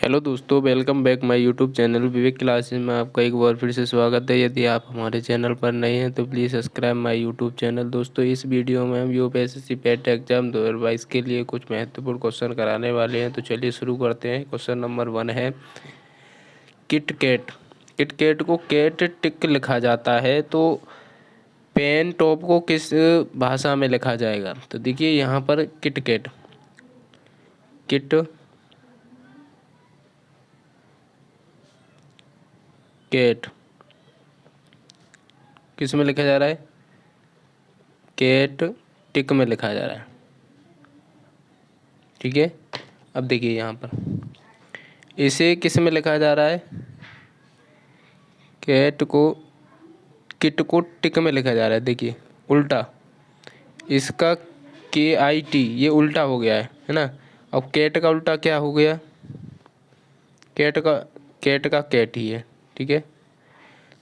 Hello दोस्तों, welcome back my YouTube channel Vivek classes में आपका एक बार फिर से स्वागत है। यदि आप हमारे चैनल पर नए हैं तो please subscribe my YouTube channel. दोस्तों, इस वीडियो में हम यूपीएससी पेट एग्जाम 2022 के लिए कुछ महत्वपूर्ण क्वेश्चन कराने वाले हैं। तो चलिए शुरू करते हैं। क्वेश्चन नंबर 1 है किटकैट। किटकैट को कैट टिक लिखा जाता है तो पेन टॉप को किस भाषा में लिखा जाएगा? तो देखिए यहाँ पर किटकैट कैट किस में लिखा जा रहा है? कैट टिक में लिखा जा रहा है। ठीक है, अब देखिए यहाँ पर इसे किस में लिखा जा रहा है? कैट को किट को टिक में लिखा जा रहा है। देखिए उल्टा, इसका KIT ये उल्टा हो गया है ना। अब कैट का उल्टा क्या हो गया? कैट का कैट ही है। ठीक है,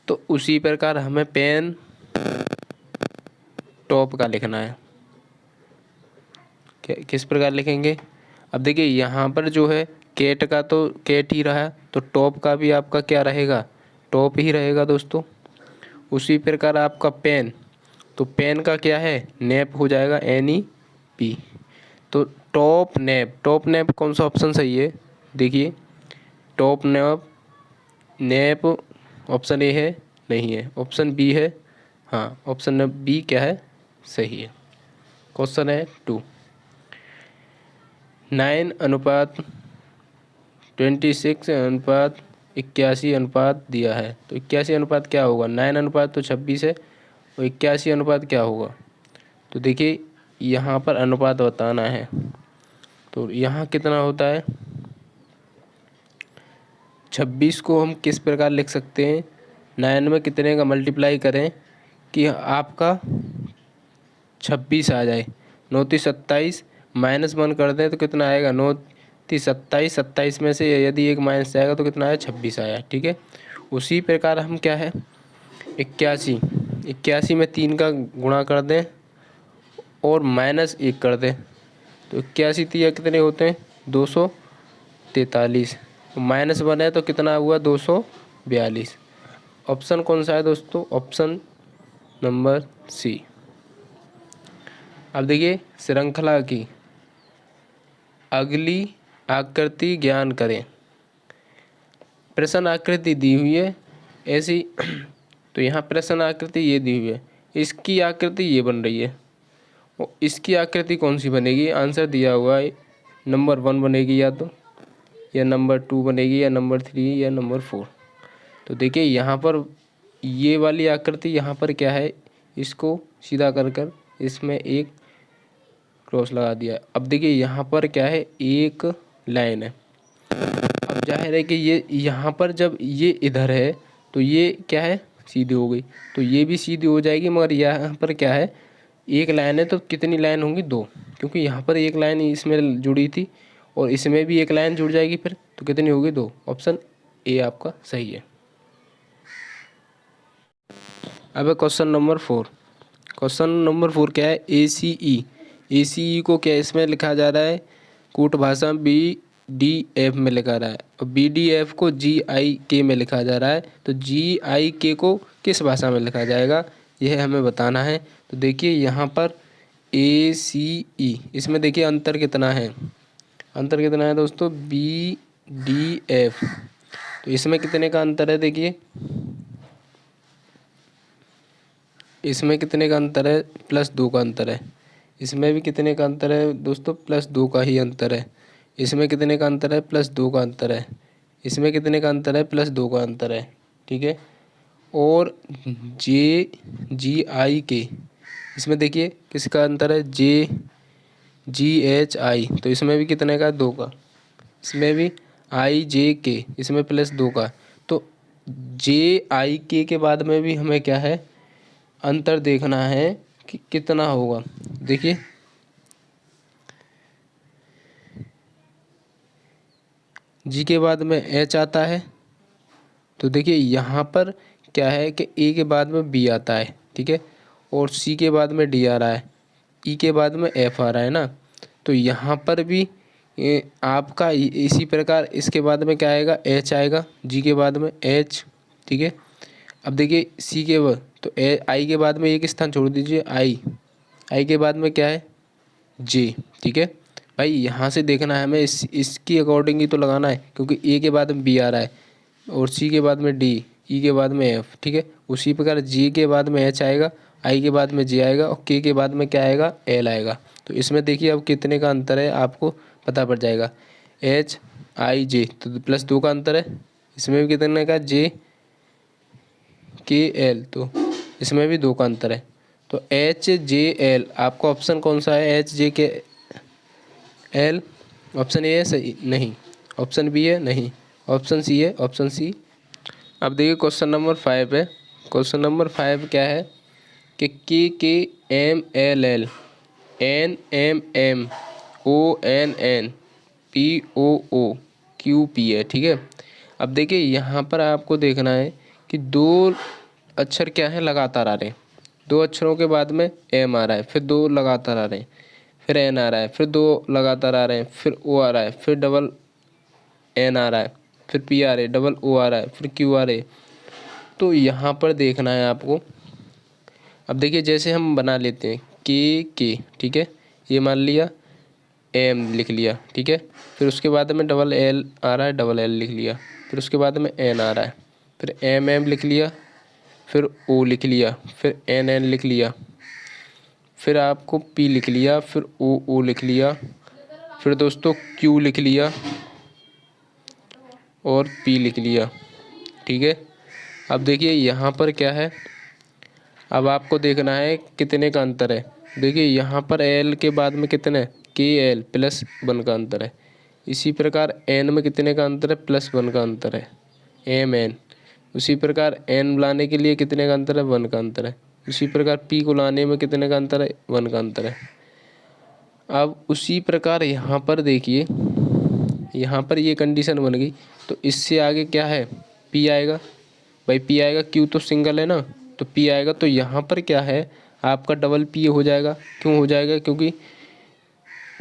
तो उसी प्रकार हमें पेन टॉप का लिखना है। किस प्रकार लिखेंगे? अब देखिए यहाँ पर जो है कैट का तो कैट ही रहा, तो टॉप का भी आपका क्या रहेगा? टॉप ही रहेगा दोस्तों। उसी प्रकार आपका पेन, तो पेन का क्या है? नेप हो जाएगा, NEP। तो टॉप नेप कौन सा ऑप्शन सही है? देखिए टॉप नेप ऑप्शन A है, नहीं है। ऑप्शन B है, हाँ ऑप्शन B क्या है? सही है। क्वेश्चन है 2, 9:26:81 दिया है, तो 81 अनुपात क्या होगा? 9 अनुपात तो 26 है, और 81 अनुपात क्या होगा? तो देखिए यहाँ पर अनुपात बताना है, तो यहाँ कितना होता है? 26 को हम किस प्रकार लिख सकते हैं? 9 में कितने का मल्टीप्लाई करें कि आपका 26 आ जाए? 9×3=27, -1 कर दें तो कितना आएगा? 9×3=27, 27 में से यदि एक माइनस जाएगा तो कितना आया? 26 आया। ठीक है, उसी प्रकार हम क्या है 81 में 3 का गुणा कर दें और -1 कर दें, तो 81 3 कितने होते हैं? 243। -1 है तो कितना हुआ? 242। ऑप्शन कौन सा है दोस्तों? Option number C। अब देखिए श्रृंखला की अगली आकृति ज्ञान करें। प्रश्न आकृति दी हुई है ऐसी, तो यहाँ प्रश्न आकृति ये दी हुई है, इसकी आकृति ये बन रही है, और इसकी आकृति कौन सी बनेगी? आंसर दिया हुआ है, नंबर 1 बनेगी, या नंबर 2 बनेगी, या नंबर 3, या नंबर 4। तो देखिए यहाँ पर ये वाली आकृति यहाँ पर क्या है? इसको सीधा कर इसमें एक क्रॉस लगा दिया। अब देखिए यहाँ पर क्या है? एक लाइन है। अब जाहिर है कि ये यहाँ पर जब ये इधर है तो ये क्या है? सीधी हो गई, तो ये भी सीधी हो जाएगी, मगर यहाँ पर क्या है? एक लाइन है, तो कितनी लाइन होंगी? 2, क्योंकि यहाँ पर एक लाइन इसमें जुड़ी थी और इसमें भी एक लाइन जुड़ जाएगी, फिर तो कितनी होगी? 2। ऑप्शन A आपका सही है। अब क्वेश्चन नंबर 4। क्वेश्चन नंबर 4 क्या है? ACE को क्या इसमें लिखा जा रहा है? कूट भाषा BDF में लिखा रहा है, और BDF को GIK में लिखा जा रहा है, तो GIK को किस भाषा में लिखा जाएगा? यह हमें बताना है। तो देखिए यहाँ पर ACE, इसमें देखिए अंतर कितना है? अंतर कितना है दोस्तों? BDF, तो इसमें कितने का अंतर है? देखिए इसमें कितने का अंतर है? +2 का अंतर है। इसमें भी कितने का अंतर है दोस्तों? +2 का ही अंतर है। इसमें कितने का अंतर है? +2 का अंतर है। इसमें कितने का अंतर है? +2 का अंतर है। ठीक है, और GI इसमें देखिए किसका अंतर है? GHI, तो इसमें भी कितने का? 2 का। इसमें भी IJK, इसमें +2 का। तो JIK के बाद में भी हमें क्या है? अंतर देखना है कि कितना होगा। देखिए G के बाद में H आता है, तो देखिए यहाँ पर क्या है कि A के बाद में B आता है। ठीक है, और C के बाद में D आ रहा है, E के बाद में F आ रहा है ना, तो यहाँ पर भी ये आपका इसी प्रकार इसके बाद में क्या आएगा, एच आएगा, जी के बाद में एच, ठीक है। अब देखिए सी के बाद तो आई के बाद में एक स्थान छोड़ दीजिए, आई के बाद में क्या है, जे, ठीक है भाई। यहाँ से देखना है हमें इसकी अकॉर्डिंग ही तो लगाना है, क्योंकि ए के बाद में बी आ रहा है और सी के बाद में डी, ई के बाद में एफ, ठीक है। उसी प्रकार जी के बाद में एच आएगा, आई के बाद में जे आएगा और के बाद में क्या आएगा, एल आएगा। तो इसमें देखिए अब कितने का अंतर है आपको पता पड़ जाएगा, एच आई जे तो +2 का अंतर है, इसमें भी कितने का, जे के एल, तो इसमें भी 2 का अंतर है। तो एच जे एल आपका ऑप्शन कौन सा है, एच जे के एल, ऑप्शन ए है सही, नहीं, ऑप्शन बी है नहीं, ऑप्शन सी है, ऑप्शन सी। अब देखिए क्वेश्चन नंबर 5 है। क्वेश्चन नंबर 5 क्या है कि K M L L, N M M, O N N, P O O, Q P है, ठीक है। अब देखिए यहाँ पर आपको देखना है कि 2 अक्षर क्या है लगातार आ रहे हैं, 2 अक्षरों के बाद में एम आ रहा है, फिर 2 लगातार आ रहे हैं, फिर एन आ रहा है, फिर 2 लगातार आ रहे हैं, फिर ओ आ रहा है, फिर डबल एन आ रहा है, फिर पी आ रहे, डबल ओ आ रहा है, फिर क्यू आ रहे। तो यहाँ पर देखना है आपको। अब देखिए जैसे हम बना लेते हैं के, ठीक है, ये मान लिया, एम लिख लिया, ठीक है। फिर उसके बाद में डबल एल आ रहा है, डबल एल लिख लिया, फिर उसके बाद में एन आ रहा है, फिर एम लिख लिया, फिर ओ लिख लिया, फिर एन लिख लिया, फिर आपको पी लिख लिया, फिर ओ लिख लिया, फिर दोस्तों क्यू लिख लिया और पी लिख लिया, ठीक है। अब देखिए यहाँ पर क्या है, अब आपको देखना है कितने का अंतर है। देखिए यहाँ पर एल के बाद में कितने, के एल +1 का अंतर है। इसी प्रकार एन में कितने का अंतर है, +1 का अंतर है, एम एन। उसी प्रकार एन लाने के लिए कितने का अंतर है, 1 का अंतर है। उसी प्रकार पी को लाने में कितने का अंतर है, 1 का अंतर है। अब उसी प्रकार यहाँ पर देखिए, यहाँ पर ये कंडीशन बन गई, तो इससे आगे क्या है, पी आएगा भाई, पी आएगा, क्यू तो सिंगल है ना, तो पी आएगा। तो यहाँ पर क्या है आपका डबल पी हो जाएगा, क्यों हो जाएगा, क्योंकि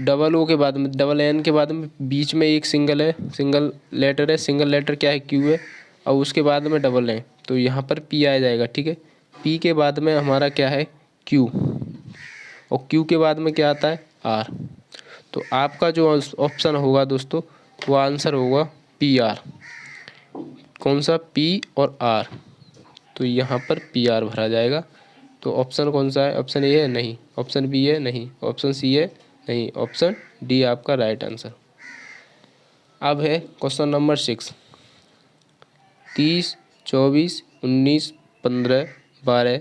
डबल ओ के बाद में, डबल एन के बाद में बीच में एक सिंगल है, सिंगल लेटर है, सिंगल लेटर क्या है, क्यू है, और उसके बाद में डबल है, तो यहाँ पर पी आ जाएगा, ठीक है। पी के बाद में हमारा क्या है, क्यू, और क्यू के बाद में क्या आता है, आर। तो आपका जो ऑप्शन होगा दोस्तों, वो आंसर होगा पी आर। कौन सा, पी और आर। तो यहाँ पर पी आर भरा जाएगा। तो ऑप्शन कौन सा है, ऑप्शन ए है नहीं, ऑप्शन बी है नहीं, ऑप्शन सी है नहीं, ऑप्शन डी आपका राइट आंसर। अब है क्वेश्चन नंबर 6, 30, 24, 19, 15, 12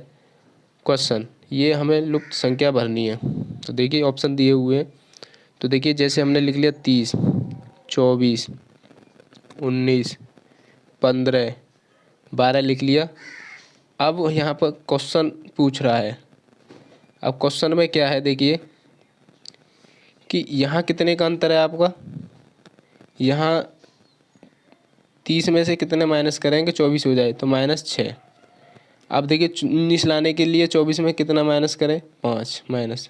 क्वेश्चन, ये हमें लुप्त संख्या भरनी है। तो देखिए ऑप्शन दिए हुए हैं, तो देखिए जैसे हमने लिख लिया 30, 24, 19, 15, 12 लिख लिया। अब यहाँ पर क्वेश्चन पूछ रहा है, अब क्वेश्चन में क्या है देखिए कि यहाँ कितने का अंतर है आपका, यहाँ 30 में से कितने माइनस करेंगे, 24 हो जाए तो -6। अब देखिए 19 लाने के लिए 24 में कितना माइनस करें, 5 माइनस।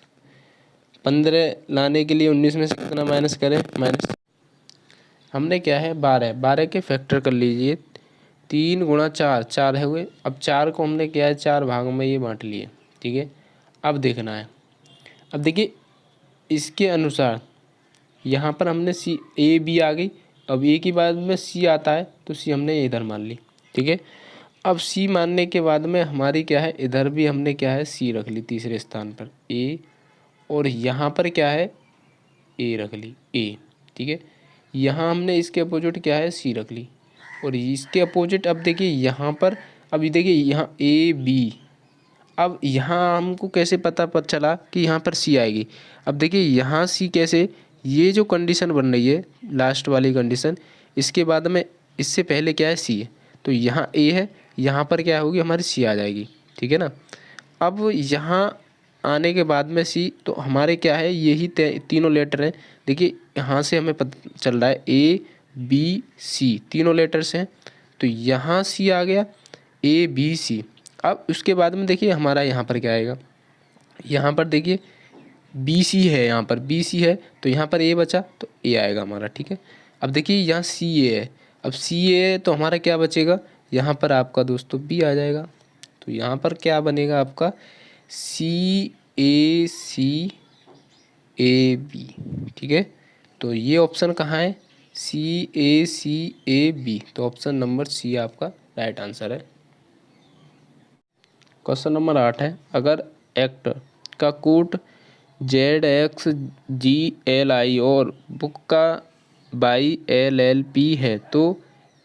15 लाने के लिए 19 में से कितना माइनस करें, माइनस। हमने क्या है 12 के फैक्टर कर लीजिए, 3 × 4, 4 है हुए। अब 4 को हमने क्या है 4 भागों में ये बांट लिए, ठीक है। अब देखना है, अब देखिए इसके अनुसार यहाँ पर हमने सी ए बी आ गई, अब ए की बाद में सी आता है तो सी हमने इधर मान ली, ठीक है। अब सी मानने के बाद में हमारी क्या है, इधर भी हमने क्या है सी रख ली तीसरे स्थान पर ए, और यहाँ पर क्या है ए रख ली ए, ठीक है। यहाँ हमने इसके अपोजिट क्या है सी रख ली, और इसके अपोजिट अब देखिए यहाँ पर, अभी देखिए यहाँ ए बी। अब यहाँ हमको कैसे पता चला कि यहाँ पर सी आएगी। अब देखिए यहाँ सी कैसे, ये जो कंडीशन बन रही है लास्ट वाली कंडीशन, इसके बाद में इससे पहले क्या है सी है, तो यहाँ ए है, यहाँ पर क्या होगी हमारी सी आ जाएगी, ठीक है ना। अब यहाँ आने के बाद में सी, तो हमारे क्या है यही तीनों लेटर हैं। देखिए यहाँ से हमें पता चल रहा है ए बी सी तीनों लेटर्स हैं, तो यहाँ सी आ गया, ए बी सी। अब उसके बाद में देखिए हमारा यहाँ पर क्या आएगा, यहाँ पर देखिए बी सी है, यहाँ पर बी सी है तो यहाँ पर ए बचा तो ए आएगा हमारा, ठीक है। अब देखिए यहाँ सी ए है, अब सी ए है तो हमारा क्या बचेगा, यहाँ पर आपका दोस्तों बी आ जाएगा। तो यहाँ पर क्या बनेगा आपका सी ए बी, ठीक है। तो ये ऑप्शन कहाँ है, सी ए बी, तो ऑप्शन नंबर सी आपका राइट आंसर है। क्वेश्चन नंबर 8 है, अगर एक्टर का कोट ZXGLI और बुक का YLLP है तो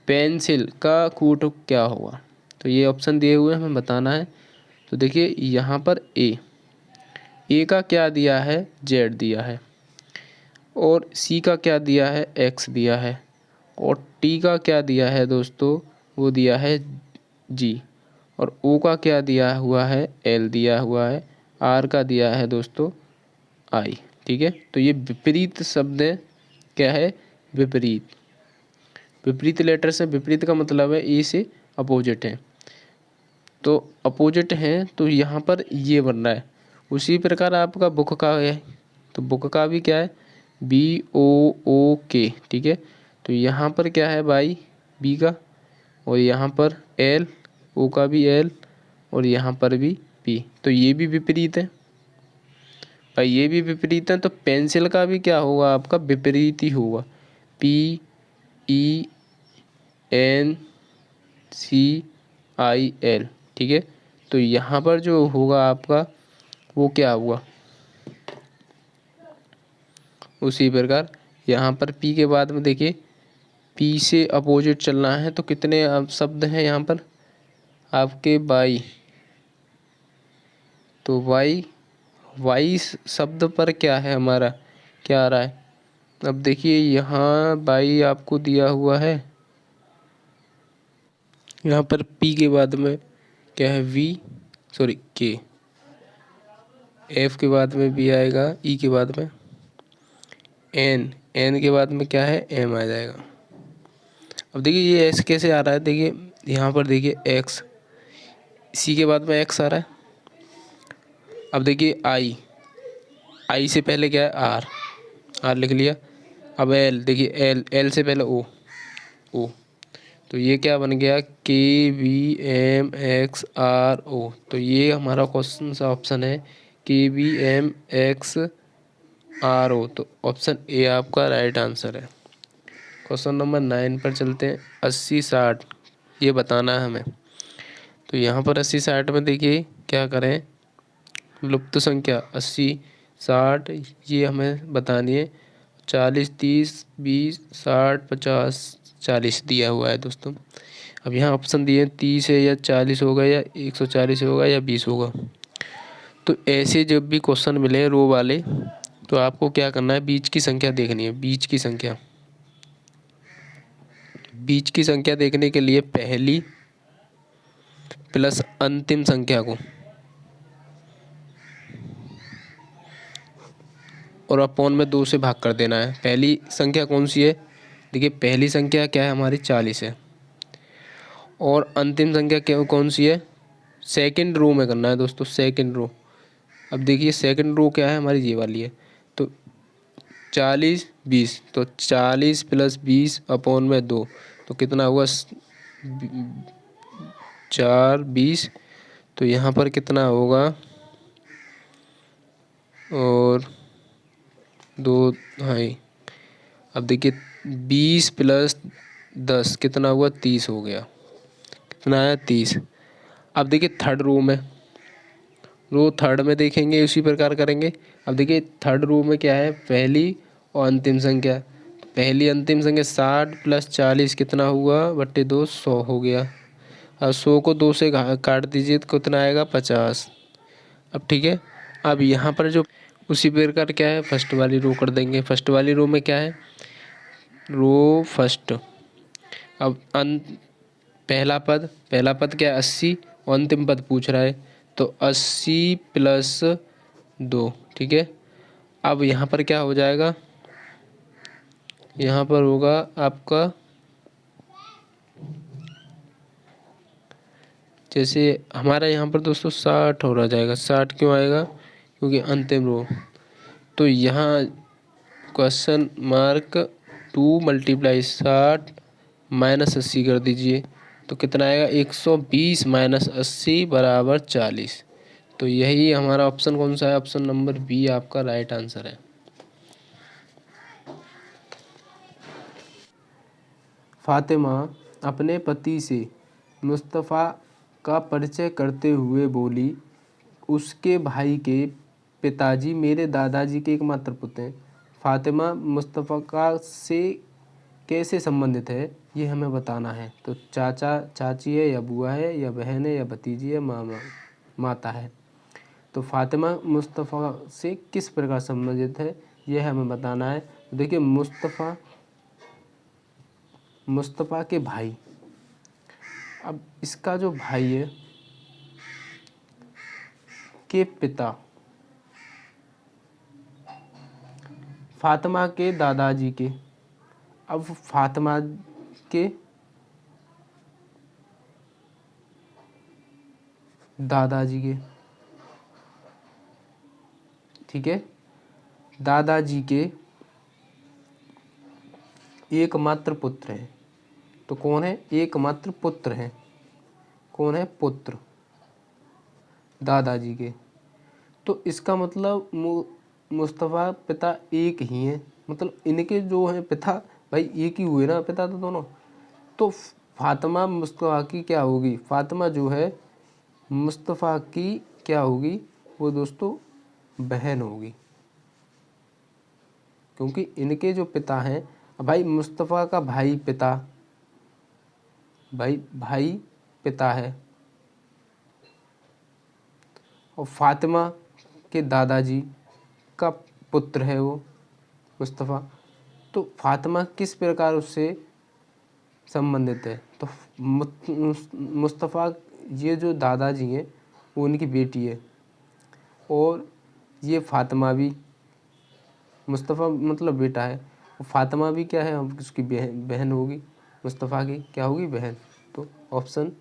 पेंसिल का कोट क्या होगा। तो ये ऑप्शन दिए हुए हमें बताना है। तो देखिए यहाँ पर ए का क्या दिया है, Z दिया है, और सी का क्या दिया है, X दिया है, और टी का क्या दिया है दोस्तों, वो दिया है G, और ओ का क्या दिया हुआ है, L दिया हुआ है, आर का दिया है दोस्तों आई, ठीक है। तो ये विपरीत शब्द है, क्या है, विपरीत, विपरीत लेटर से, विपरीत का मतलब है ए से अपोजिट है, तो अपोजिट है तो यहाँ पर ये बन रहा है। उसी प्रकार आपका बुक का है, तो बुक का भी क्या है, BOOK, ठीक है। तो यहाँ पर क्या है बाई बी का, और यहाँ पर एल, ओ का भी एल, और यहाँ पर भी पी, तो ये भी विपरीत है भाई, ये भी विपरीत है। तो पेंसिल का भी क्या होगा आपका विपरीत ही होगा, PENCIL, ठीक है। तो यहाँ पर जो होगा आपका वो क्या हुआ, उसी प्रकार यहाँ पर पी के बाद में देखिए पी से अपोजिट चलना है तो कितने शब्द हैं यहाँ पर आपके बाई, तो वाई शब्द पर क्या है हमारा, क्या आ रहा है। अब देखिए यहाँ बाई आपको दिया हुआ है, यहाँ पर पी के बाद में क्या है के, एफ के बाद में बी आएगा, ई के बाद में एन के बाद में क्या है, एम आ जाएगा। अब देखिए ये एस कैसे आ रहा है, देखिए यहाँ पर देखिए एक्स, सी के बाद में एक्स आ रहा है। अब देखिए आई से पहले क्या है, आर लिख लिया। अब एल, देखिए एल से पहले ओ, तो ये क्या बन गया, KVMXRO। तो ये हमारा क्वेश्चन सा ऑप्शन है KVMXRO, तो ऑप्शन ए आपका राइट आंसर है। क्वेश्चन नंबर 9 पर चलते हैं, 80-60 ये बताना है हमें। तो यहाँ पर 80-60 में देखिए क्या करें, लुप्त संख्या 80-60 ये हमें बतानी है। 40, 30, 20, 60, 50, 40 दिया हुआ है दोस्तों। अब यहाँ ऑप्शन दिए 30 है या 40 होगा या 140 होगा या 20 होगा। तो ऐसे जब भी क्वेश्चन मिले रो वाले तो आपको क्या करना है, बीच की संख्या देखनी है, बीच की संख्या। बीच की संख्या देखने के लिए पहली प्लस अंतिम संख्या को और अपॉन में 2 से भाग कर देना है। पहली संख्या कौन सी है, देखिए पहली संख्या क्या है हमारी 40 है, और अंतिम संख्या क्या कौन सी है, सेकंड रो में करना है दोस्तों, सेकंड रो। अब देखिए सेकंड रो क्या है हमारी, ये वाली है। तो 40 20, तो 40 प्लस 20 अपॉन में 2, तो कितना हुआ 4 20, तो यहाँ पर कितना होगा, और 2 ढाई। अब देखिए 20 प्लस 10 कितना हुआ, 30 हो गया, कितना आया 30। अब देखिए थर्ड रो में, रो थर्ड में देखेंगे उसी प्रकार करेंगे। अब देखिए थर्ड रो में क्या है, पहली और अंतिम संख्या। पहली अंतिम संख्या 60 प्लस 40 कितना हुआ, बट्टे 2 100 हो गया। अब 100 को 2 से काट दीजिए तो कितना आएगा 50। अब ठीक है, अब यहाँ पर जो उसी प्रकार क्या है, फर्स्ट वाली रो कर देंगे। फर्स्ट वाली रो में क्या है, रो फर्स्ट। अब पहला पद क्या है 80, और अंतिम पद पूछ रहा है तो 80 प्लस 2, ठीक है। अब यहाँ पर क्या हो जाएगा, यहाँ पर होगा आपका जैसे हमारा यहाँ पर दोस्तों 60 हो रहा जाएगा। 60 क्यों आएगा, क्योंकि अंतिम रो। तो यहाँ क्वेश्चन मार्क 2 × 60 - 80 कर दीजिए, तो कितना आएगा 120 - 80 = 40। तो यही हमारा ऑप्शन कौन सा है? ऑप्शन नंबर बी आपका राइट आंसर है। फातिमा अपने पति से मुस्तफ़ा का परिचय करते हुए बोली, उसके भाई के पिताजी मेरे दादाजी के एकमात्र पुत्र हैं। फातिमा मुस्तफ़ा से कैसे संबंधित है, ये हमें बताना है। तो चाचा चाची है, या बुआ है, या बहन है, या भतीजी है, मामा माता है। तो फातिमा मुस्तफ़ा से किस प्रकार संबंधित है, यह हमें बताना है। देखिए मुस्तफ़ा के भाई, अब इसका जो भाई है के पिता फातिमा के दादाजी के, अब फातिमा के दादाजी के, ठीक है, दादाजी के एकमात्र पुत्र हैं। तो कौन है? एकमात्र पुत्र हैं। कौन है? पुत्र दादाजी के। तो इसका मतलब मुस्तफ़ा पिता एक ही हैं, मतलब इनके जो हैं पिता भाई एक ही हुए ना, पिता तो दोनों। तो फातिमा मुस्तफ़ा की क्या होगी? फातिमा जो है मुस्तफ़ा की क्या होगी? वो दोस्तों बहन होगी, क्योंकि इनके जो पिता हैं, भाई मुस्तफ़ा का भाई पिता है, और फातिमा के दादाजी का पुत्र है वो मुस्तफ़ा। तो फातिमा किस प्रकार उससे संबंधित है? तो मुस्तफ़ा ये जो दादाजी हैं वो उनकी बेटी है, और ये फातिमा भी, मुस्तफ़ा मतलब बेटा है, और फातिमा भी क्या है? उसकी बहन होगी, मुस्तफ़ा की क्या होगी? बहन। तो ऑप्शन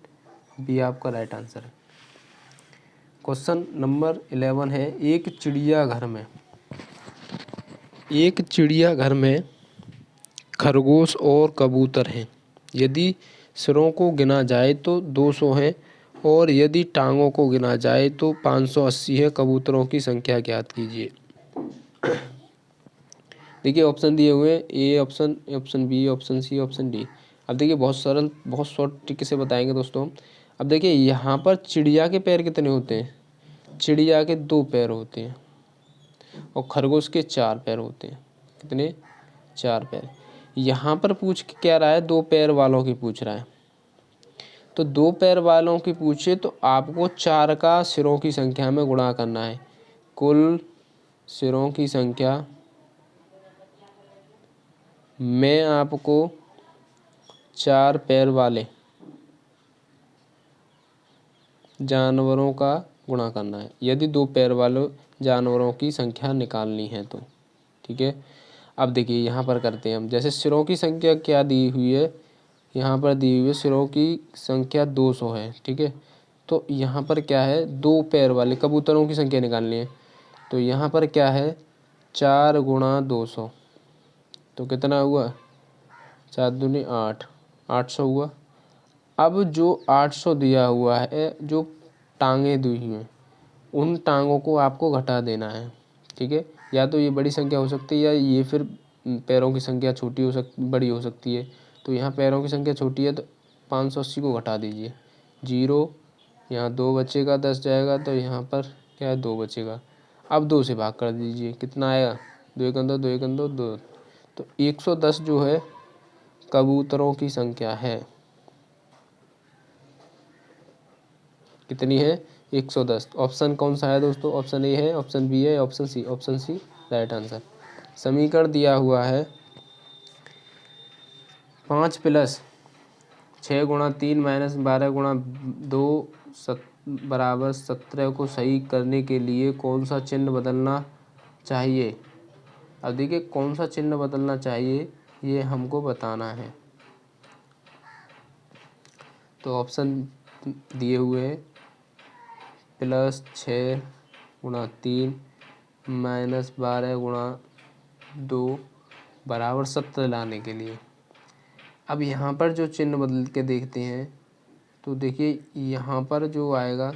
बी आपका राइट आंसर है। क्वेश्चन नंबर 11 है, एक चिड़ियाघर में खरगोश और कबूतर हैं। यदि सिरों को गिना जाए तो 200 हैं, और यदि टांगों को गिना जाए तो 580 है। कबूतरों की संख्या ज्ञात कीजिए। देखिए ऑप्शन दिए हुए हैं, A option, option B, option C, option D. अब देखिए बहुत सरल, बहुत शॉर्ट ट्रिक से बताएंगे दोस्तों। अब देखिए यहाँ पर चिड़िया के पैर कितने होते हैं? चिड़िया के 2 पैर होते हैं, और खरगोश के 4 पैर होते हैं। कितने? 4 पैर। यहाँ पर पूछ के क्या रहा है? 2 पैर वालों की पूछ रहा है। तो 2 पैर वालों की पूछे तो आपको 4 का सिरों की संख्या में गुणा करना है। कुल सिरों की संख्या में आपको 4 पैर वाले जानवरों का गुणा करना है, यदि 2 पैर वाले जानवरों की संख्या निकालनी है तो। ठीक है, अब देखिए यहाँ पर करते हैं हम। जैसे सिरों की संख्या क्या दी हुई है? यहाँ पर दी हुई है सिरों की संख्या 200 है। ठीक है, तो यहाँ पर क्या है? 2 पैर वाले कबूतरों की संख्या निकालनी है। तो यहाँ पर क्या है? 4 × 200, तो कितना हुआ? 4 दूनी 8, 800 हुआ। अब जो 800 दिया हुआ है, जो टांगें दी हुई हैं, उन टांगों को आपको घटा देना है। ठीक है, या तो ये बड़ी संख्या हो सकती है, या ये फिर पैरों की संख्या बड़ी हो सकती है। तो यहाँ पैरों की संख्या छोटी है, तो 580 को घटा दीजिए। 0 यहाँ 2 बचेगा, 10 जाएगा, तो यहाँ पर क्या है? 2 बचेगा। अब 2 से भाग कर दीजिए, कितना आएगा? 2 × 2, 2 × 2, 2। तो 110 जो है कबूतरों की संख्या है। कितनी है? 110। ऑप्शन कौन सा है दोस्तों? ऑप्शन ए है, ऑप्शन बी है, option C? Option C right answer. समीकरण दिया हुआ है 5 + 6 × 3 - 12 × 2 = 17 को सही करने के लिए कौन सा चिन्ह बदलना चाहिए? अब देखिए कौन सा चिन्ह बदलना चाहिए, ये हमको बताना है। तो ऑप्शन दिए हुए हैं +6 × 3 -12 गुणा 2 बराबर 17 लाने के लिए। अब यहाँ पर जो चिन्ह बदल के देखते हैं तो देखिए यहाँ पर जो आएगा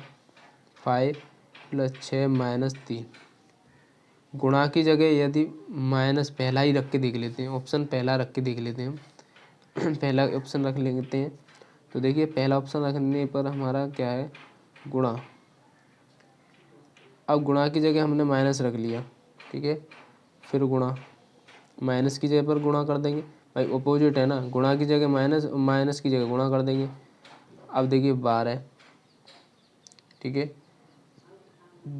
5 + 6 - 3 गुणा की जगह यदि माइनस पहला ही रख के देख लेते हैं, ऑप्शन पहला रख के देख लेते हैं हम पहला ऑप्शन रख लेते हैं तो देखिए पहला ऑप्शन रखने पर हमारा क्या है गुणा। अब गुणा की जगह हमने माइनस रख लिया, ठीक है, फिर गुणा, माइनस की जगह पर गुणा कर देंगे, भाई अपोजिट है ना, गुणा की जगह माइनस, माइनस की जगह गुणा कर देंगे। अब देखिए 12, ठीक है,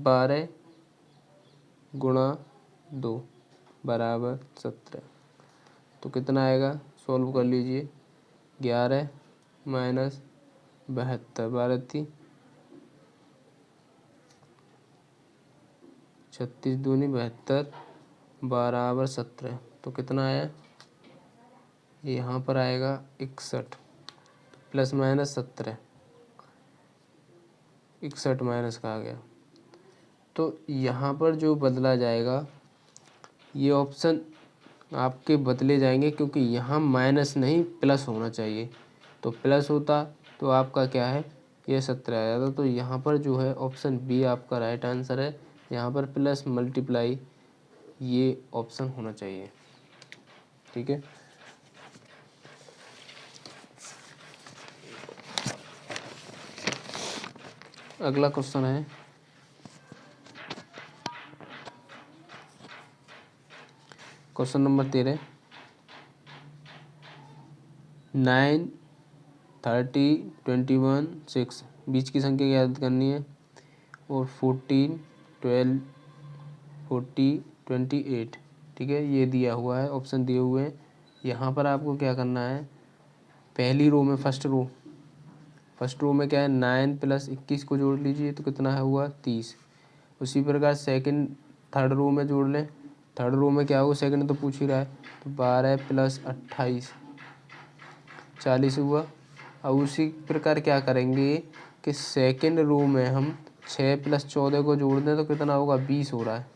12 गुणा 2 बराबर 17, तो कितना आएगा, सॉल्व कर लीजिए। 11 - 72, 12 × 36 दूनी 72 बराबर 17, तो कितना आया, यहाँ पर आएगा 61 ± 17, 61 माइनस का आ गया। तो यहाँ पर जो बदला जाएगा ये ऑप्शन आपके बदले जाएंगे क्योंकि यहाँ माइनस नहीं प्लस होना चाहिए, तो प्लस होता तो आपका क्या है ये 17 आ जाता। तो यहाँ पर जो है ऑप्शन बी आपका राइट आंसर है, यहाँ पर प्लस मल्टीप्लाई ये ऑप्शन होना चाहिए, ठीक है। अगला क्वेश्चन है क्वेश्चन नंबर 13, 9, 30, 21, 6 बीच की संख्या याद करनी है, और 14, 12, 40, 28, ठीक है, ये दिया हुआ है, ऑप्शन दिए हुए हैं। यहाँ पर आपको क्या करना है, पहली रो में फर्स्ट रो में क्या है 9 + 21 को जोड़ लीजिए तो कितना है हुआ 30। उसी प्रकार थर्ड रो में जोड़ लें, थर्ड रो में क्या होगा, सेकंड तो पूछ ही रहा है, तो 12 + 28 40 हुआ। और उसी प्रकार क्या करेंगे कि सेकंड रो में हम 6 + 14 को जोड़ दें तो कितना होगा 20 हो रहा है,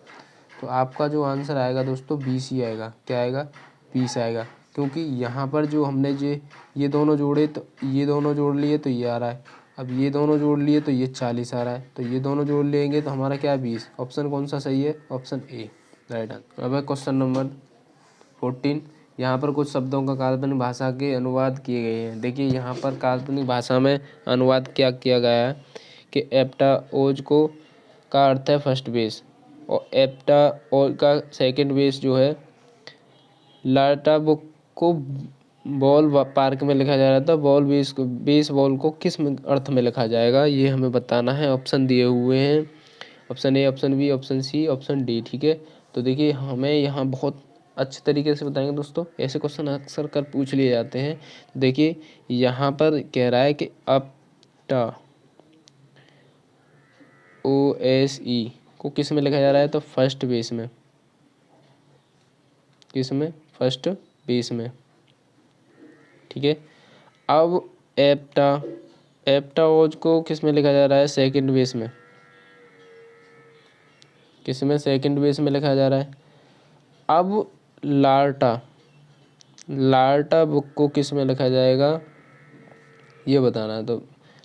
तो आपका जो आंसर आएगा दोस्तों 20 ही आएगा। क्या आएगा 20 आएगा, क्योंकि यहाँ पर जो हमने ये दोनों जोड़े तो ये दोनों जोड़ लिए तो ये आ रहा है, अब ये दोनों जोड़ लिए तो ये 40 आ रहा है, तो ये दोनों जोड़ लेंगे तो हमारा क्या 20। ऑप्शन कौन सा सही है, ऑप्शन ए राइट आंसर। अब है क्वेश्चन नंबर 14, यहाँ पर कुछ शब्दों का काल्पनिक भाषा के अनुवाद किए गए हैं। देखिए यहाँ पर काल्पनिक भाषा में अनुवाद क्या किया गया है कि एप्टाओज को का अर्थ है फर्स्ट बेस, और एप्टाओज का सेकंड बेस जो है लाटा बुक को बॉल पार्क में लिखा जा रहा था, बॉल बेस बॉल को किस अर्थ में लिखा जाएगा ये हमें बताना है। ऑप्शन दिए हुए हैं, option A, option B, option C, option D, ठीक है। तो देखिए हमें यहाँ बहुत अच्छे तरीके से बताएंगे दोस्तों, ऐसे क्वेश्चन अक्सर कर पूछ लिए जाते हैं। देखिए यहाँ पर कह रहा है कि अपटा OSE को किस में लिखा जा रहा है, तो फर्स्ट बेस में, किस में, फर्स्ट बेस में, ठीक है। अब एप्टाओज को किस में लिखा जा रहा है, सेकंड बेस में, किस में, सेकंड बेस में लिखा जा रहा है। अब लार्टा बुक को किस में लिखा जाएगा ये बताना है। तो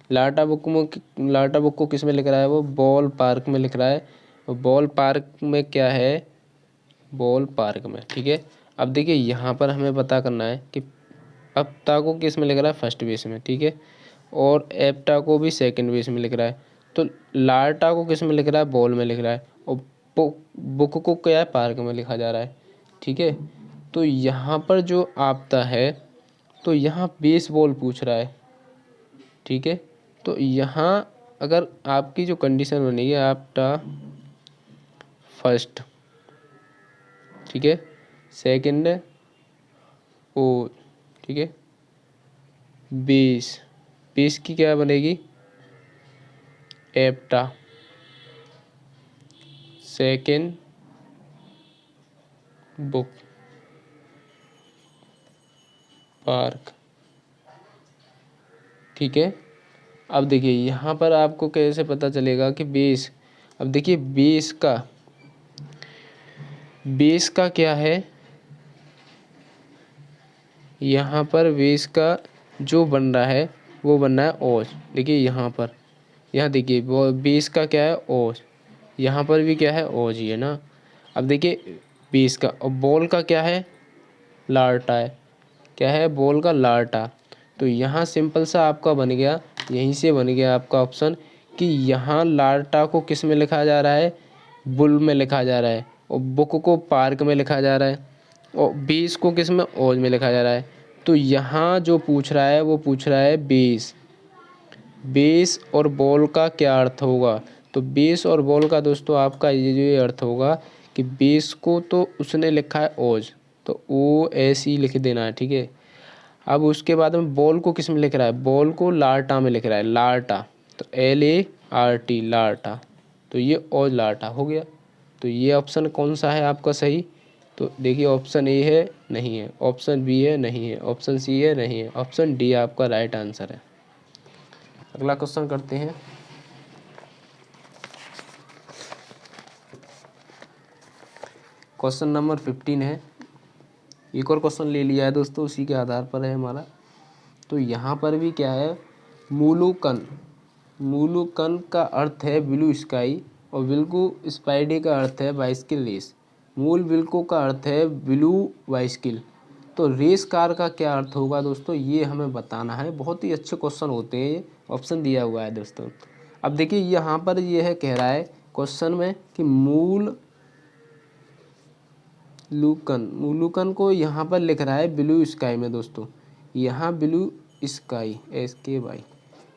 लार्टा बुक को किस में लिख रहा है, वो बॉल पार्क में लिख रहा है, बॉल पार्क में क्या है, बॉल पार्क में, ठीक है। अब देखिए यहाँ पर हमें पता करना है कि अपटा को किस में लिख रहा है, फर्स्ट बेस में, ठीक है, और एप्टा को भी सेकंड बेस में लिख रहा है। तो लार्टा को किस में लिख रहा है, बॉल में लिख रहा है, और बुक को क्या है, पार्क में लिखा जा रहा है, ठीक है। तो यहाँ पर जो आपता है तो यहाँ बेस बॉल पूछ रहा है, ठीक है। तो यहाँ अगर आपकी जो कंडीशन बनेगी आपटा फर्स्ट, ठीक है, सेकंड ओ, ठीक है, बेस की क्या बनेगी, एप्टा, सेकंड बुक पार्क, ठीक है। अब देखिए यहाँ पर आपको कैसे पता चलेगा कि बेस, अब देखिए बेस का बेस का क्या है, यहाँ पर बेस का जो बन रहा है वो बन रहा है ओज। देखिए यहाँ पर, यहाँ देखिए वो बेस का क्या है ओज, यहाँ पर भी क्या है ओज ही है ना। अब देखिए बेस का, और बॉल का क्या है लार्टा है, क्या है बॉल का लार्टा। तो यहाँ सिंपल सा आपका बन गया, यहीं से बन गया आपका ऑप्शन कि यहाँ लार्टा को किस में लिखा जा रहा है, बुल में लिखा जा रहा है, और बुक को पार्क में लिखा जा रहा है, और बेस को किस में ओज में लिखा जा रहा है। तो यहाँ जो पूछ रहा है वो पूछ रहा है बेस, बेस और बॉल का क्या अर्थ होगा। तो बेस और बॉल का दोस्तों आपका ये अर्थ होगा कि बेस को तो उसने लिखा है ओज, तो ओ एस ई लिख देना है, ठीक है। अब उसके बाद में बॉल को किस में लिख रहा है, बॉल को लार्टा में लिख रहा है, लार्टा, तो LART लार्टा, तो ये ओज लार्टा हो गया। तो ये ऑप्शन कौन सा है आपका सही, तो देखिए ऑप्शन ए है नहीं है, ऑप्शन बी है नहीं है, ऑप्शन सी है नहीं है, ऑप्शन डी आपका राइट आंसर है। अगला क्वेश्चन करते हैं। क्वेश्चन नंबर 15 है, एक और क्वेश्चन ले लिया है दोस्तों, उसी के आधार पर है हमारा। तो यहाँ पर भी क्या है, मूलुकन, मूलुकन का अर्थ है ब्लू स्काई, और बिल्कु स्पाइडी का अर्थ है बाइसिकल रेस। मूल बिल्को का अर्थ है ब्लू बाइसिकल। तो रेस कार का क्या अर्थ होगा दोस्तों, ये हमें बताना है। बहुत ही अच्छे क्वेश्चन होते हैं, ये ऑप्शन दिया हुआ है दोस्तों। अब देखिए यहाँ पर ये है, कह रहा है क्वेश्चन में कि मूलुकन को यहाँ पर लिख रहा है ब्लू स्काई में दोस्तों, यहाँ ब्लू स्काई SKY,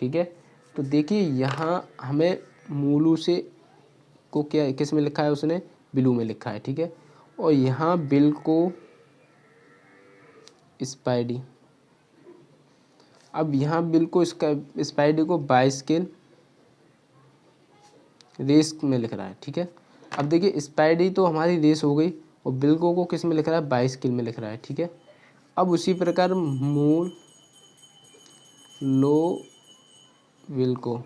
ठीक है। तो देखिए यहाँ हमें मूलू से को क्या किस में लिखा है, उसने ब्लू में लिखा है, ठीक है। और यहाँ बिल को स्पाइडी, अब यहाँ बिल को स्पाइडी को बाइसिकल रेस में लिख रहा है, ठीक है। अब देखिए स्पाइडी तो हमारी रेस हो गई, और बिल्को को किस में लिख रहा है, बाइसिकल में लिख रहा है, ठीक है। अब उसी प्रकार मूल लो विल्को,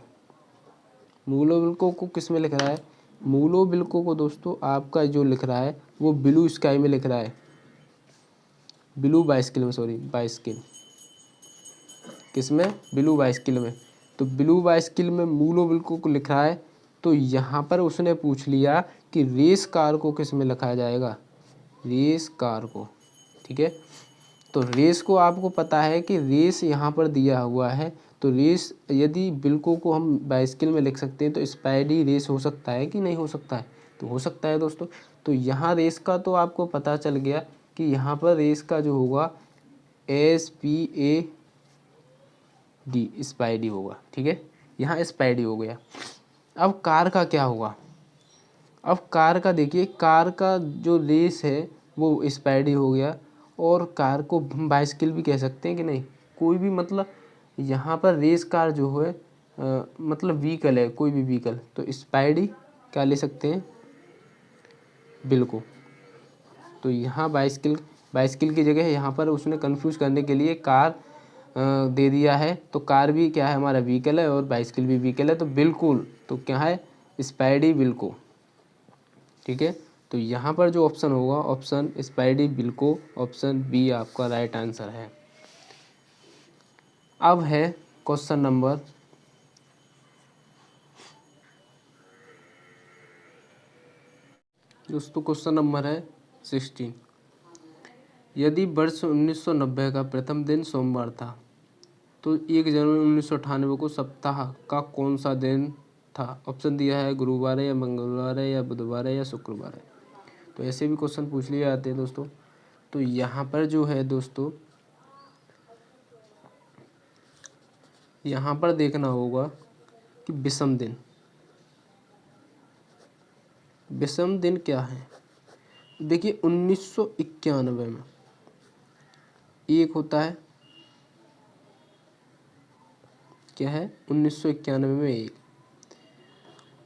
मूलो विल्को को किस में लिख रहा है, मूलो विल्को को दोस्तों आपका जो लिख रहा है वो ब्लू स्काई में लिख रहा है, ब्लू बाइसिकल में, सॉरी बाइसिकल किस में, ब्लू बाइसिकल में। तो ब्लू बाइसिकल में मूलो विल्को को लिख रहा है, तो यहाँ पर उसने पूछ लिया कि रेस कार को किस में लिखा जाएगा, रेस कार को, ठीक है। तो रेस को आपको पता है कि रेस यहाँ पर दिया हुआ है, तो रेस यदि बिल्को को हम बाइसिकल में लिख सकते हैं, तो स्पाइडी रेस हो सकता है कि नहीं हो सकता है, तो हो सकता है दोस्तों। तो यहाँ रेस का तो आपको पता चल गया कि यहाँ पर रेस का जो होगा SPAD स्पाइडी होगा, ठीक है। यहाँ स्पाइडी हो गया। अब कार का क्या होगा, अब कार का देखिए, कार का जो रेस है वो स्पाइडी हो गया, और कार को हम बाइसिकल भी कह सकते हैं कि नहीं, कोई भी, मतलब यहाँ पर रेस कार जो है मतलब व्हीकल है, कोई भी व्हीकल, तो स्पाइडी क्या ले सकते हैं, बिल्कुल। तो यहाँ बाइसिकल की जगह यहाँ पर उसने कंफ्यूज करने के लिए कार दे दिया है। तो कार भी क्या है, हमारा व्हीकल है, और बाइसिकल भी व्हीकल है, तो बिल्कुल तो क्या है, स्पाइडी बिल्को, ठीक है। तो यहाँ पर जो ऑप्शन होगा, ऑप्शन स्पाइडी बिल्को, ऑप्शन बी आपका राइट आंसर है। अब है क्वेश्चन नंबर दोस्तों, क्वेश्चन नंबर है 16। यदि वर्ष 1990 का प्रथम दिन सोमवार था, तो 1 जनवरी 1998 को सप्ताह का कौन सा दिन था। ऑप्शन दिया है गुरुवार है, या मंगलवार है, या बुधवार है, या शुक्रवार है। तो ऐसे भी क्वेश्चन पूछ लिए जाते हैं दोस्तों। तो यहाँ पर जो है दोस्तों, यहाँ पर देखना होगा कि विषम दिन, विषम दिन क्या है। देखिए 1991 में एक होता है, क्या है, 1991 में एक,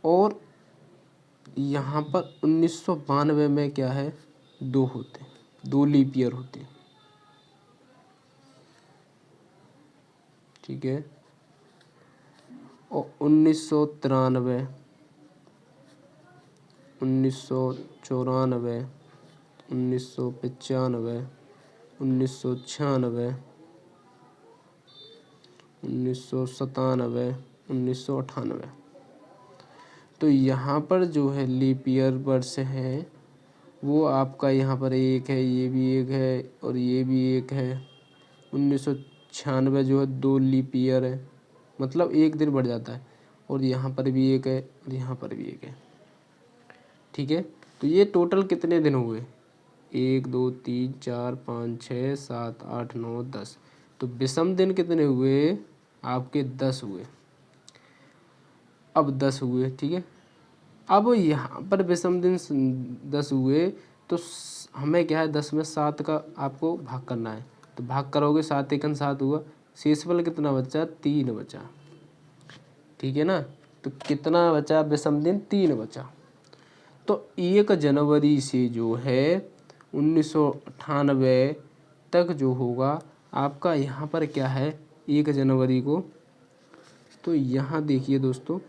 और यहाँ पर 1992 में क्या है, दो होते हैं, दो लीप ईयर होते हैं, ठीक है। और 1993, 1994, 1995, 1996, 1997, 1998। तो यहाँ पर जो है लीप ईयर वर्ष है वो आपका यहाँ पर एक है, ये भी एक है और ये भी एक है। 1996 जो है 2 लीप ईयर है, मतलब एक दिन बढ़ जाता है। और यहाँ पर भी एक है और यहाँ पर भी एक है। ठीक है, तो ये टोटल कितने दिन हुए? 1 2 3 4 5 6 7 8 9 10। तो विषम दिन कितने हुए आपके? 10 हुए। अब 10 हुए, ठीक है। अब यहाँ पर विषम दिन 10 हुए तो हमें क्या है, 10 में 7 का आपको भाग करना है। तो भाग करोगे, 7 एकन 7 हुआ, शेषफल कितना बचा? 3 बचा। ठीक है ना, तो कितना बचा विषम दिन? 3 बचा। तो 1 जनवरी से जो है 1998 तक जो होगा आपका यहाँ पर क्या है 1 जनवरी को, तो यहाँ देखिए दोस्तों,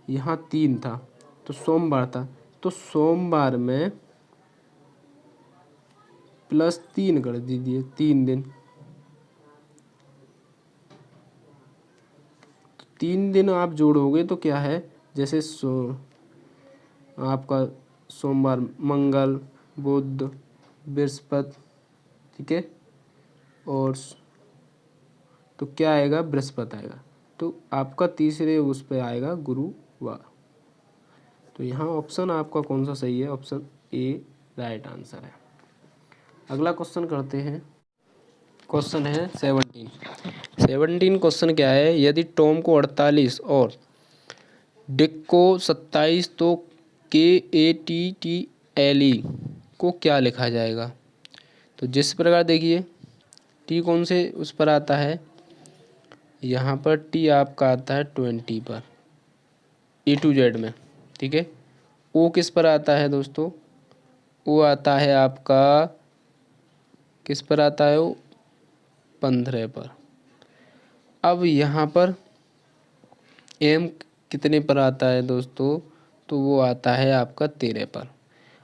यहाँ 3 था तो सोमवार था, तो सोमवार में +3 कर दीजिए, 3 दिन। 3 दिन आप जोड़ोगे तो क्या है, जैसे आपका सोमवार, मंगल, बुध, बृहस्पति, ठीक है, और तो क्या आएगा? बृहस्पति आएगा। तो आपका तीसरे उस पे आएगा गुरुवार। तो यहाँ ऑप्शन आपका कौन सा सही है? ऑप्शन ए राइट आंसर है। अगला क्वेश्चन करते हैं। क्वेश्चन है 17 क्वेश्चन क्या है? यदि टॉम को 48 और डिक को 27 तो KATTLE को क्या लिखा जाएगा? तो जिस प्रकार देखिए, टी कौन से उस पर आता है? यहाँ पर टी आपका आता है 20 पर, A to Z में, ठीक है। ओ किस पर आता है दोस्तों? ओ आता है आपका, किस पर आता है? वो 15 पर। अब यहाँ पर एम कितने पर आता है दोस्तों? तो वो आता है आपका 13 पर।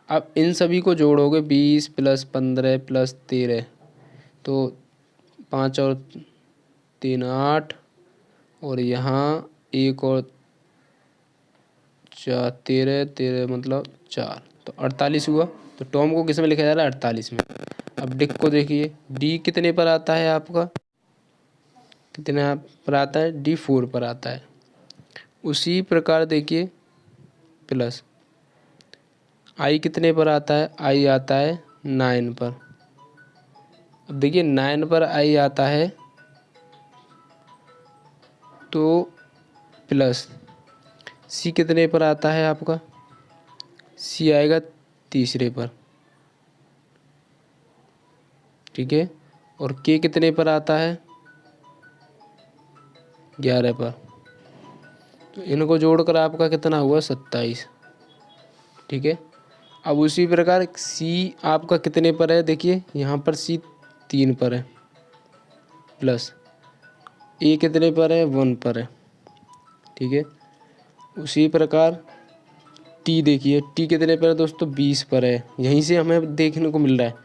अब इन सभी को जोड़ोगे, 20 + 15 + 13, तो 5 और 3 8, और यहाँ 1 और 4 13 13 मतलब 4, तो 48 हुआ। तो टॉम को किस में लिखा जा रहा है? 48 में। अब डिक को देखिए, डी कितने पर आता है आपका? कितने पर आता है? डी 4 पर आता है। उसी प्रकार देखिए प्लस आई कितने पर आता है? आई आता है 9 पर। अब देखिए 9 पर आई आता है तो प्लस सी कितने पर आता है आपका? सी आएगा तीसरे पर, ठीक है। और के कितने पर आता है? 11 पर। तो इनको जोड़कर आपका कितना हुआ? 27, ठीक है। अब उसी प्रकार सी आपका कितने पर है? देखिए यहाँ पर सी 3 पर है, प्लस ए कितने पर है? 1 पर है, ठीक है। उसी प्रकार टी देखिए, टी कितने पर है दोस्तों? 20 पर है, यहीं से हमें देखने को मिल रहा है।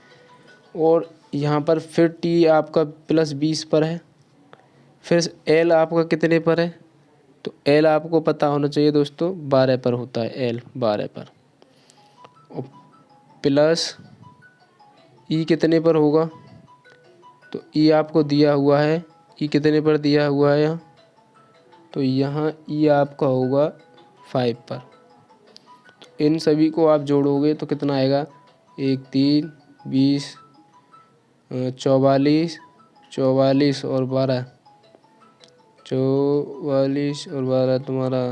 और यहाँ पर फिर टी आपका +20 पर है। फिर एल आपका कितने पर है? तो एल आपको पता होना चाहिए दोस्तों, 12 पर होता है, एल 12 पर। और प्लस ई कितने पर होगा? तो ई आपको दिया हुआ है, ई कितने पर दिया हुआ है यहाँ? तो यहाँ ई आपका होगा 5 पर। तो इन सभी को आप जोड़ोगे तो कितना आएगा? 1 3 20 44 44 और 12, 44 और 12 तुम्हारा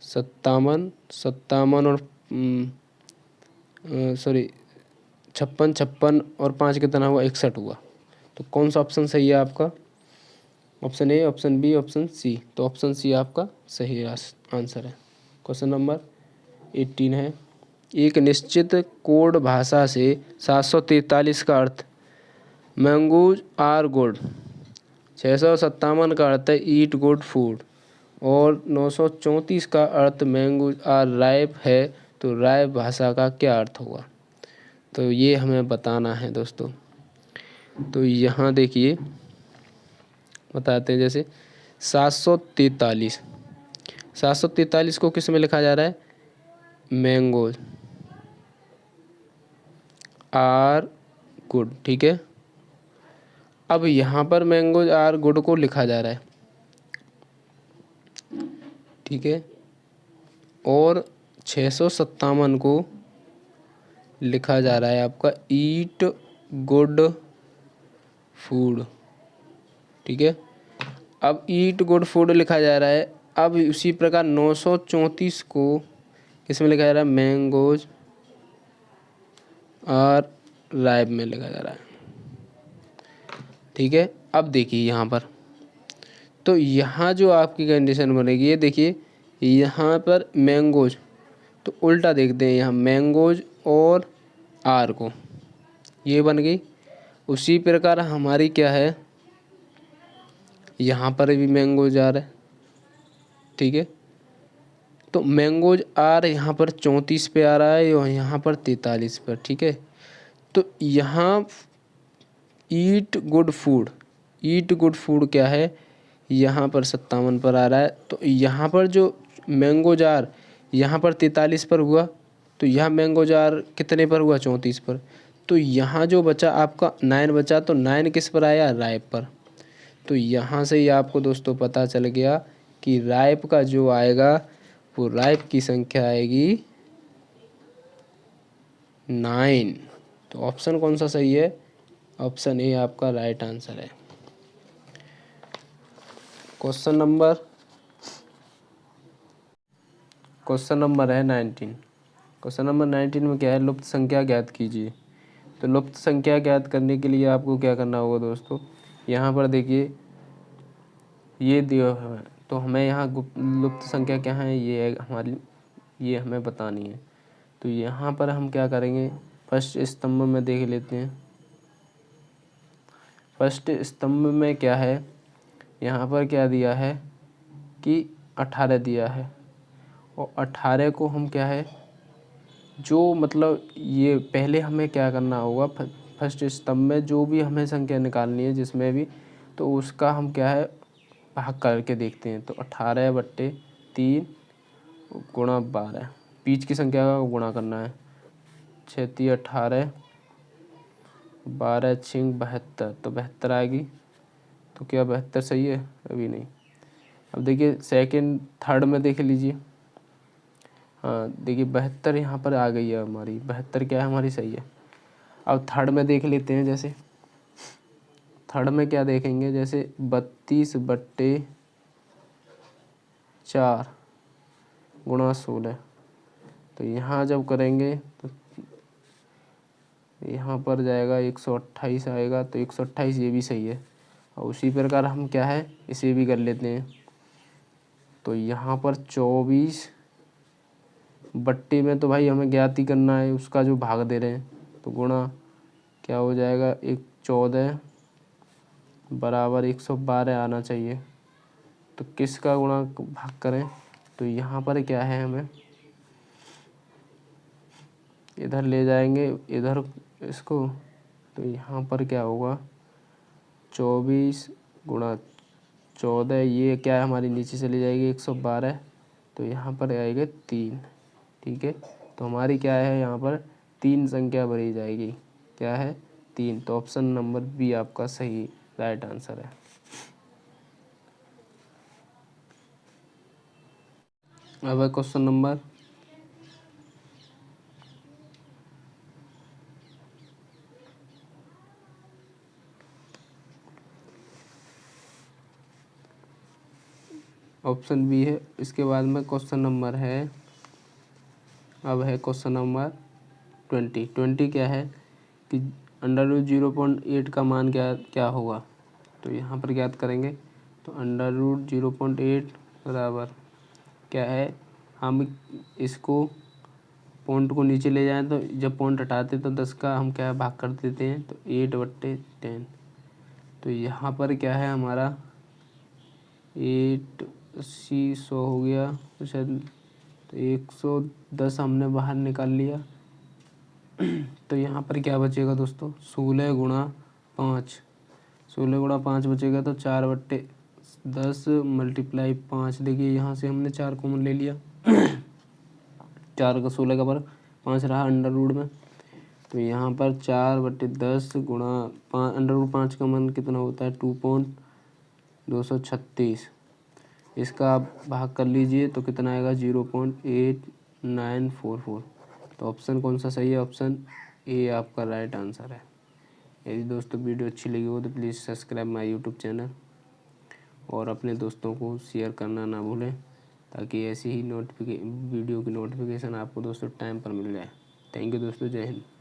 57 57 और सॉरी 56 56 और 5 कितना हुआ? 61 हुआ। तो कौन सा ऑप्शन सही है आपका? Option A, option B, option C. तो ऑप्शन सी आपका सही आंसर है। क्वेश्चन नंबर 18 है। एक निश्चित कोड भाषा से 743 का अर्थ मैंगोज आर गुड, 657 का अर्थ है ईट गुड फूड, और 934 का अर्थ मैंगोज आर राइप है, तो राइप भाषा का क्या अर्थ होगा? तो ये हमें बताना है दोस्तों। तो यहाँ देखिए बताते हैं, जैसे 743 743 को किस में लिखा जा रहा है? मैंगोज आर गुड, ठीक है। अब यहाँ पर मैंगोज आर गुड को लिखा जा रहा है, ठीक है, और 657 को लिखा जा रहा है आपका ईट गुड फूड, ठीक है। अब ईट गुड फूड लिखा जा रहा है। अब उसी प्रकार 934 को किसमें लिखा जा रहा है? मैंगोज और राइप में लिखा जा रहा है, ठीक है। अब देखिए यहाँ पर, तो यहाँ जो आपकी कंडीशन बनेगी, ये देखिए यहाँ पर मैंगोज, तो उल्टा देखते हैं, यहाँ मैंगोज और आर को, ये बन गई। उसी प्रकार हमारी क्या है, यहाँ पर भी मैंगोज आर है, ठीक है। तो मैंगोज आर यहाँ पर 34 पे आ रहा है और यहाँ पर 43 पर, ठीक है। तो यहाँ ईट गुड फूड क्या है, यहाँ पर 57 पर आ रहा है। तो यहाँ पर जो मैंगोज आर यहाँ पर 43 पर हुआ, तो यहाँ मैंगोज आर कितने पर हुआ? 34 पर। तो यहाँ जो बचा आपका 9 बचा, तो 9 किस पर आया? राइप पर। तो यहाँ से ही आपको दोस्तों पता चल गया कि राइप का जो आएगा वो राइप की संख्या आएगी 9। तो ऑप्शन कौन सा सही है? ऑप्शन ए आपका राइट आंसर है। क्वेश्चन नंबर है 19। क्वेश्चन नंबर 19 में क्या है? लुप्त संख्या ज्ञात कीजिए। तो लुप्त संख्या ज्ञात करने के लिए आपको क्या करना होगा दोस्तों? यहाँ पर देखिए ये दिया है, तो हमें यहाँ लुप्त संख्या क्या है, ये है हमारी, ये हमें बतानी है। तो यहाँ पर हम क्या करेंगे, फर्स्ट स्तंभ में देख लेते हैं। फर्स्ट स्तंभ में क्या है, यहाँ पर क्या दिया है कि 18 दिया है, और 18 को हम क्या है, जो मतलब ये पहले हमें क्या करना होगा, फर्स्ट स्तंभ में जो भी हमें संख्या निकालनी है जिसमें भी, तो उसका हम क्या है भाग करके देखते हैं। तो 18/3 गुणा 12, बीच की संख्या का गुणा करना है। 6 18, 12 6 72, तो 72 आएगी। तो क्या 72 सही है? अभी नहीं। अब देखिए सेकंड थर्ड में देख लीजिए, हाँ देखिए 72 यहाँ पर आ गई है हमारी, 72 क्या है हमारी, सही है। अब थर्ड में देख लेते हैं, जैसे थर्ड में क्या देखेंगे, जैसे 32/4 गुणा 16, तो यहाँ जब करेंगे तो यहाँ पर जाएगा 128 आएगा। तो 128 ये भी सही है। और उसी प्रकार हम क्या है इसे भी कर लेते हैं। तो यहाँ पर 24 बट्टे में, तो भाई हमें ज्ञात ही करना है उसका जो भाग दे रहे हैं, तो गुणा क्या हो जाएगा, 14 बराबर 112 आना चाहिए। तो किसका गुणा भाग करें, तो यहाँ पर क्या है, हमें इधर ले जाएंगे इधर इसको, तो यहाँ पर क्या होगा 24 गुणा 14, ये क्या है हमारी नीचे चली जाएगी 112, तो यहाँ पर आएगा 3, ठीक है। तो हमारी क्या है यहाँ पर 3 संख्या भरी जाएगी, क्या है 3। तो ऑप्शन नंबर बी आपका सही राइट आंसर है। अब है क्वेश्चन नंबर ऑप्शन बी है। इसके बाद में क्वेश्चन नंबर है, अब है क्वेश्चन नंबर 20 क्या है कि √0.8 का मान क्या होगा। तो यहाँ पर ज्ञात करेंगे। तो √0.8 बराबर क्या है, हम इसको पॉइंट को नीचे ले जाएं, तो जब पॉइंट हटाते तो 10 का हम क्या भाग कर देते हैं, तो 8/10। तो यहाँ पर क्या है हमारा 8 80 100 हो गया तो शायद, तो 110 हमने बाहर निकाल लिया। तो यहाँ पर क्या बचेगा दोस्तों, 16 गुणा 5, 16 गुणा 5 बचेगा तो 4/10 मल्टीप्लाई 5। देखिए यहाँ से हमने 4 कॉमन ले लिया। 4 का 16 का पर 5 रहा अंडर रूट में, तो यहाँ पर 4/10 गुणा 5, अंडर रूट 5 का मान कितना होता है 2.236। इसका आप भाग कर लीजिए तो कितना आएगा 0.8944। तो ऑप्शन कौन सा सही है, ऑप्शन ए आपका राइट आंसर है। यदि दोस्तों वीडियो अच्छी लगी हो तो please subscribe my YouTube channel और अपने दोस्तों को शेयर करना ना भूलें, ताकि ऐसी ही वीडियो की नोटिफिकेशन आपको दोस्तों टाइम पर मिल जाए। थैंक यू दोस्तों, जय हिंद।